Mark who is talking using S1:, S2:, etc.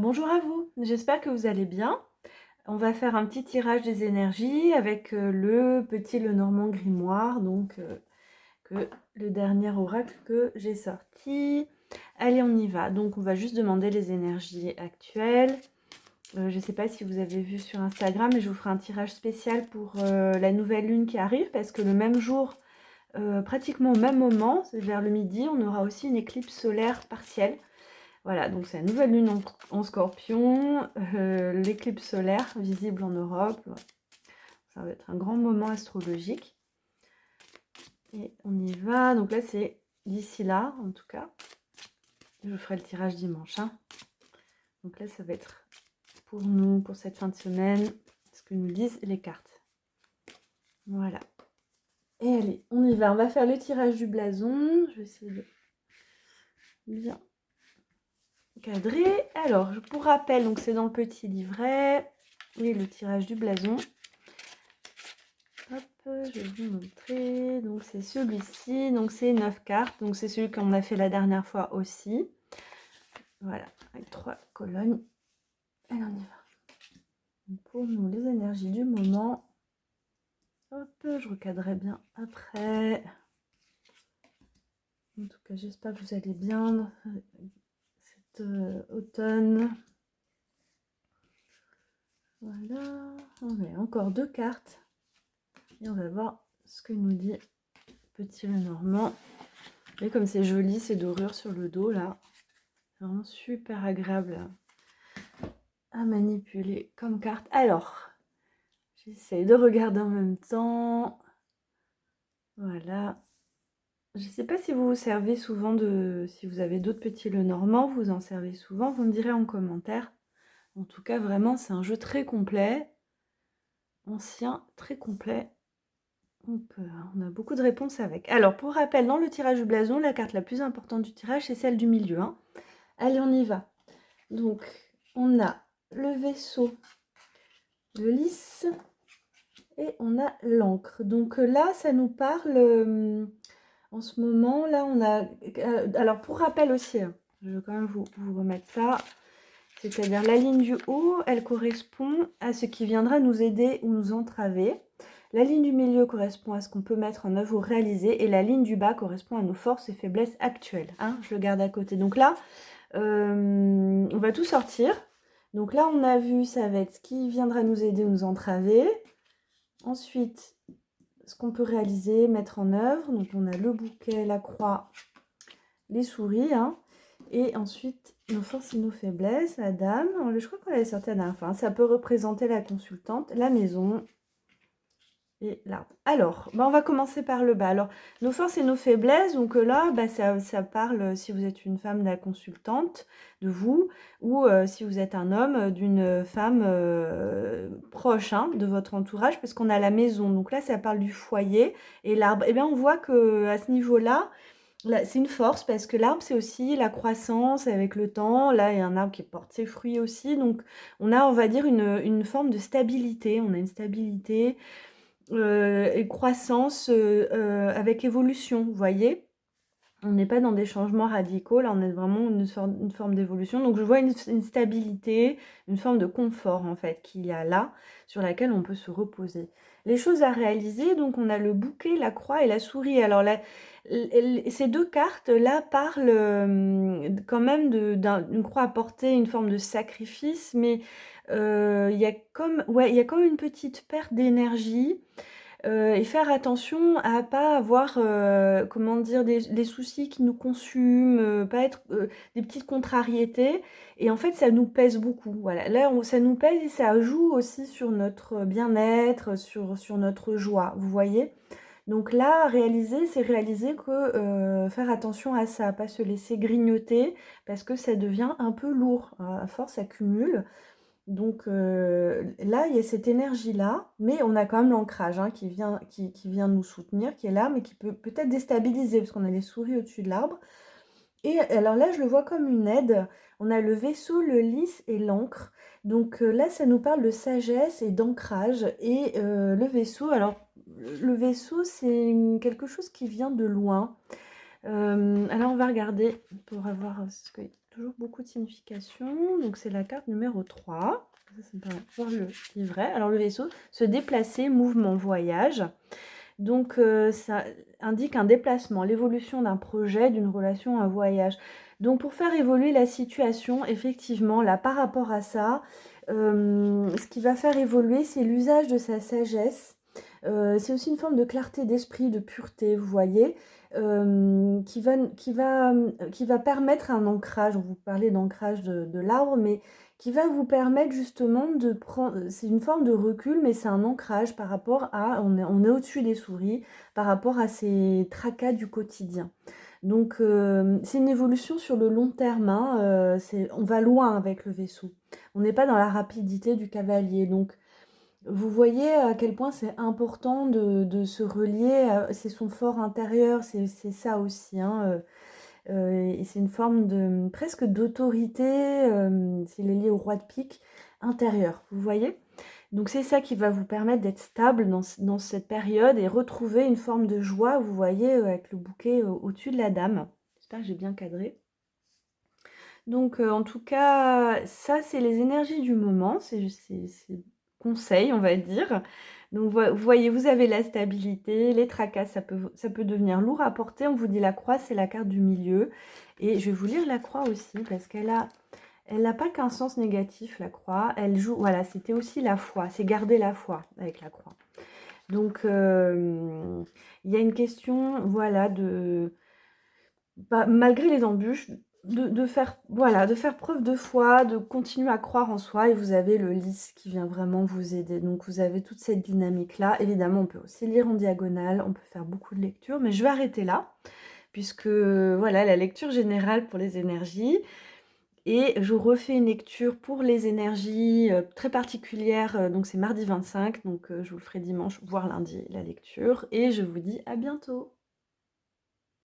S1: bonjour à vous, j'espère que vous allez bien. On va faire un petit tirage des énergies avec le petit Lenormand grimoire, que le dernier oracle que j'ai sorti. Allez, on y va. Donc on va juste demander les énergies actuelles. Je ne sais pas si vous avez vu sur Instagram, mais je vous ferai un tirage spécial pour la nouvelle lune qui arrive, parce que le même jour, pratiquement au même moment, c'est vers le midi, on aura aussi une éclipse solaire partielle. Voilà, donc c'est la nouvelle lune en Scorpion, l'éclipse solaire visible en Europe. Ça va être un grand moment astrologique. Et on y va. Donc là, c'est d'ici là, en tout cas. Je ferai le tirage dimanche, hein. Donc là, ça va être pour nous, pour cette fin de semaine, ce que nous disent les cartes. Voilà. Et allez, on y va. On va faire le tirage du blason. Je vais essayer de bien cadrer. Alors, pour rappel, donc c'est dans le petit livret. Et le tirage du blason. Hop, je vais vous montrer. Donc c'est celui-ci. Donc c'est 9 cartes. Donc c'est celui qu'on a fait la dernière fois aussi. Voilà, avec 3 colonnes. Allez, on y va. Donc pour nous, les énergies du moment. Hop, je recadrerai bien après. En tout cas, j'espère que vous allez bien cet automne. Voilà. On met encore 2 cartes. Et on va voir ce que nous dit Petit Lenormand. Et comme c'est joli, ces dorures sur le dos là. C'est vraiment super agréable à manipuler comme carte. Alors, j'essaye de regarder en même temps. Voilà. Je ne sais pas si vous vous servez souvent de... Si vous avez d'autres petits Lenormand, vous en servez souvent, vous me direz en commentaire. En tout cas, vraiment, c'est un jeu très complet. Ancien, très complet. Donc, on a beaucoup de réponses avec. Alors, pour rappel, dans le tirage du blason, la carte la plus importante du tirage, c'est celle du milieu, hein. Allez, on y va. Donc, on a le vaisseau, le lys et on a l'encre. Donc là, ça nous parle, en ce moment, là, on a... alors, pour rappel aussi, hein, je vais quand même vous remettre ça. C'est-à-dire, la ligne du haut, elle correspond à ce qui viendra nous aider ou nous entraver. La ligne du milieu correspond à ce qu'on peut mettre en œuvre ou réaliser. Et la ligne du bas correspond à nos forces et faiblesses actuelles, hein, je le garde à côté. Donc là, on va tout sortir. Donc là, on a vu, ça va être ce qui viendra nous aider ou nous entraver. Ensuite, ce qu'on peut réaliser, mettre en œuvre. Donc on a le bouquet, la croix, les souris, hein. Et ensuite, nos forces et nos faiblesses, la dame. Je crois qu'on l'avait sorti la dernière fois, hein. Ça peut représenter la consultante, la maison et l'arbre. Alors, on va commencer par le bas. Alors, nos forces et nos faiblesses, donc là, ça parle, si vous êtes une femme, de la consultante, de vous, ou si vous êtes un homme, d'une femme proche, hein, de votre entourage, parce qu'on a la maison. Donc là, ça parle du foyer et l'arbre. Eh bien, on voit qu'à ce niveau-là, c'est une force, parce que l'arbre, c'est aussi la croissance avec le temps. Là, il y a un arbre qui porte ses fruits aussi. Donc, on a, on va dire, une forme de stabilité. On a une stabilité et croissance avec évolution, vous voyez. On n'est pas dans des changements radicaux, là on est vraiment une forme d'évolution. Donc je vois une stabilité, une forme de confort en fait qu'il y a là, sur laquelle on peut se reposer. Les choses à réaliser, donc on a le bouquet, la croix et la souris. Alors là, ces deux cartes là parlent quand même d'une croix à porter, une forme de sacrifice, mais il y a comme, ouais, il y a comme une petite perte d'énergie. Et faire attention à pas avoir, comment dire, des soucis qui nous consument, pas être, des petites contrariétés, et en fait ça nous pèse beaucoup. Voilà, là ça nous pèse et ça joue aussi sur notre bien-être, sur notre joie, vous voyez? Donc là, c'est réaliser que, faire attention à ça, pas se laisser grignoter parce que ça devient un peu lourd, à force ça cumule. Donc là, il y a cette énergie-là, mais on a quand même l'ancrage, hein, qui vient nous soutenir, qui est là, mais qui peut peut-être déstabiliser, parce qu'on a les souris au-dessus de l'arbre. Et alors là, je le vois comme une aide. On a le vaisseau, le lys et l'encre. Donc là, ça nous parle de sagesse et d'ancrage. Et le vaisseau, alors le vaisseau, c'est quelque chose qui vient de loin. Alors on va regarder pour avoir ce que toujours beaucoup de signification. Donc c'est la carte numéro 3. Ça me permet de voir le livret. Alors le vaisseau, se déplacer, mouvement, voyage. Donc ça indique un déplacement, l'évolution d'un projet, d'une relation, un voyage. Donc pour faire évoluer la situation, effectivement, là, par rapport à ça, ce qui va faire évoluer, c'est l'usage de sa sagesse. C'est aussi une forme de clarté d'esprit, de pureté, vous voyez, qui va permettre un ancrage. On vous parlait d'ancrage de l'arbre, mais qui va vous permettre justement de prendre, c'est une forme de recul, mais c'est un ancrage par rapport à, on est au-dessus des souris, par rapport à ces tracas du quotidien. Donc c'est une évolution sur le long terme, hein, on va loin avec le vaisseau. On n'est pas dans la rapidité du cavalier, donc vous voyez à quel point c'est important de se relier, c'est son fort intérieur, c'est ça aussi, hein, et c'est une forme de presque d'autorité, s'il est lié au roi de pique, intérieur, vous voyez? Donc c'est ça qui va vous permettre d'être stable dans cette période et retrouver une forme de joie, vous voyez, avec le bouquet au-dessus de la dame. J'espère que j'ai bien cadré. Donc en tout cas, ça c'est les énergies du moment, c'est conseil, on va dire. Donc vous voyez, vous avez la stabilité, les tracas, ça peut devenir lourd à porter. On vous dit la croix, c'est la carte du milieu. Et je vais vous lire la croix aussi, parce elle n'a pas qu'un sens négatif, la croix. Elle joue, voilà, c'était aussi la foi, c'est garder la foi avec la croix. Donc, il y a une question, voilà, malgré les embûches, de faire, voilà, de faire preuve de foi, de continuer à croire en soi. Et vous avez le lys qui vient vraiment vous aider. Donc, vous avez toute cette dynamique-là. Évidemment, on peut aussi lire en diagonale, on peut faire beaucoup de lectures, mais je vais arrêter là, puisque, voilà, la lecture générale pour les énergies. Et je refais une lecture pour les énergies très particulières, donc c'est mardi 25, donc je vous le ferai dimanche, voire lundi, la lecture. Et je vous dis à bientôt.